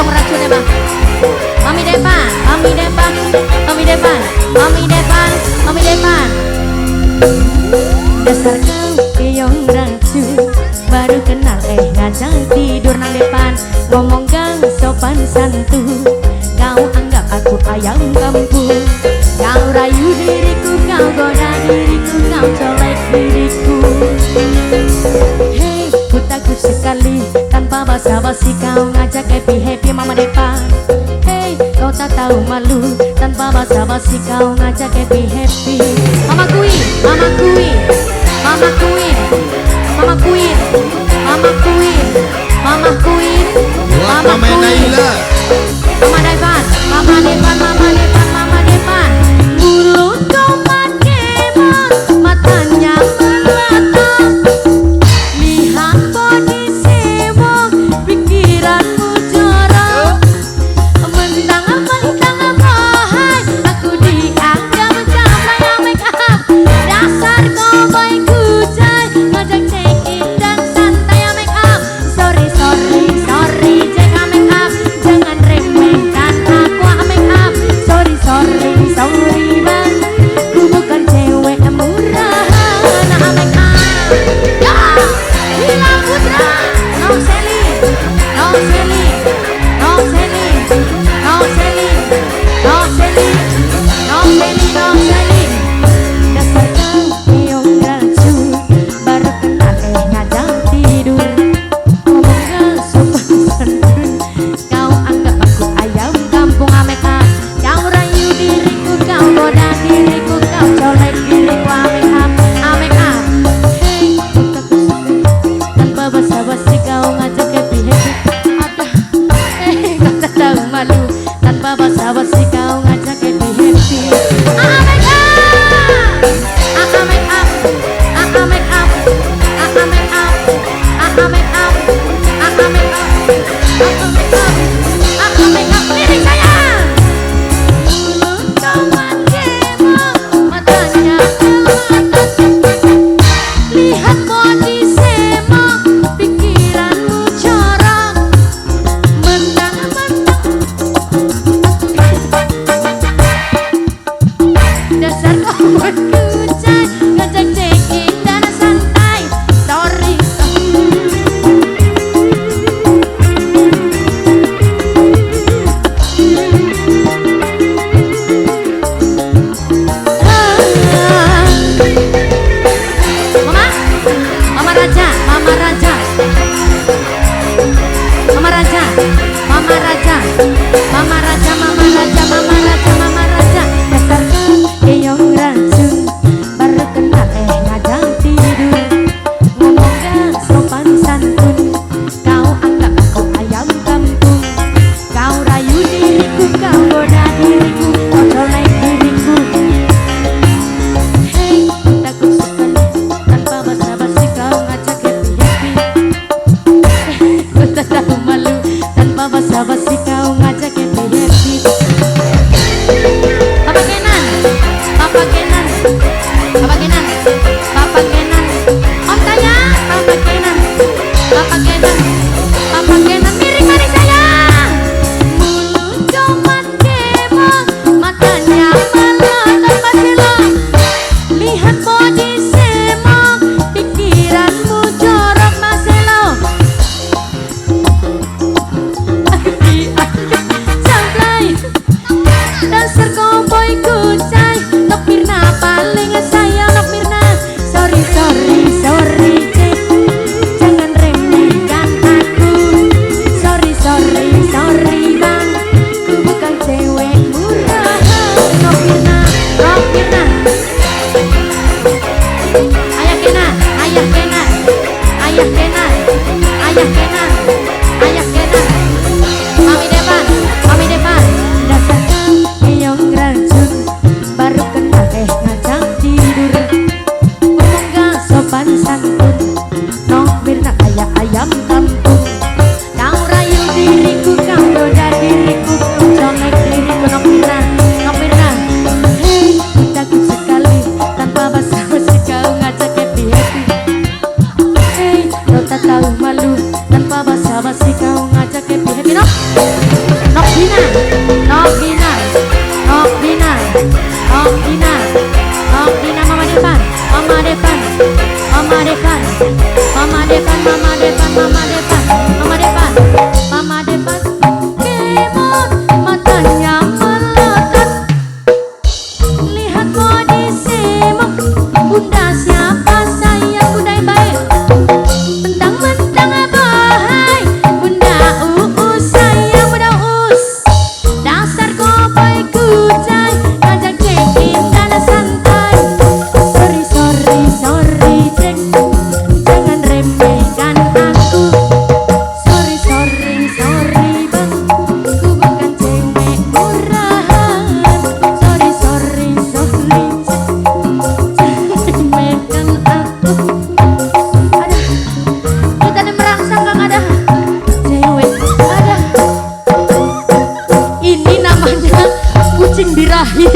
keong racunnya bang. Mami Depan, Mami Depan, Mami Depan, Mami Depan, Mami Depan. Dasar kau keong racun, baru kenal ngajak tidur nang depan. Ngomong gang sopan santun, kau anggap aku ayam kampung. Kau rayu diriku, kau goda diriku, kau colek diriku. Hei, ku takut sekali tanpa basa-basi kau ngajak happy-happy Mama Depan. Hei, kau tak tahu malu tanpa basa-basi kau ngajak happy-happy. Mama Queen, Mama Queen, Mama Queen, Mama Queen, Mama Queen, Mama Queen, Mama Queen, Mama Depan, Mama Depan, Mama Depan, Mama Depan. Mulut kau pakai matanya melotot, lihat body sewok, pikiranmu jorok. Mentang-mentang bahai, aku dianggap campuran make up. Dasar cowboy kucai, ngajak check in dan santai make up. Sorry, sorry, sorry, jaga make up, jangan remehkan aku make up. Sorry, sorry, sorry bang, ku bukan cewek murahan make up. Ya, Hila Putra, no selling, no selling, no selling, no selling, no selling, no selling, no selling. Dasar kau keong racun, baru kenal ngajak tidur. Ngomong gak sopan santun, kau anggap aku ayam kampung make up. Kau rayu diriku, kau goda diriku, kau colek diriku make up, make up. Hei, ku takut sekali tanpa basa-basi kau ngajak happy-happy. Ada, kau tak tahu malu tanpa basa-basi kau ngajak happy-happy. Make up, make up, make up, make up, make up, make up, make up, lirik saya. Mulut kau pakai matanya melotot, lihat body semok, pikiranmu corok. Mentang-mentang dasar cowboy kucai, ngajak check-in dan santai. Sorry, Mama, Mama Raja, Mama Raja, Mama Raja, Mama Raja, Mama Raja, Mama Raja, Mama Raja, Mama Raja. Dasar kau keong racun, baru kenal ngajak tidur. Ngomong gak sopan santun, kau anggap aku ayam kampung. Kau rayu diriku, kau goda diriku, kau colek diriku. Hei, ku takut sekali tanpa basa-basi kau ngajak happy-happy. Ku tak tahu malu tanpa basa-basi kau ngajak happy-happy. Papa Kenan, Papa Kenan, Papa Kenan, Papa Kenan. Om tanya, Papa Kenan, Papa Kenan, Papa Kenan. Miring mari sayang. Mulut kau pakai matanya melotot pasilo, lihat body semok, pikiranmu jorok maselo. Nok Nok Dina Nok Dina Nok Dina Nok Dina Nok Dina Mama Depan Mama Depan Mama Depan Mama Depan Mama Depan Mama Depan Mama Depan Mama Depan kemot matanya melekat lihat body semak bunda siapa sayang bunda yang baik mentang-mentang bahai bunda sayang bunda dasar kopai kucai ngajak cekin dan santai sorry cek jangan remehkan aku sorry bang ku bukan cewek murahan sorry cek remehkan aku ada kita ada merangsang kang ada cewek ada ini namanya kucing birahi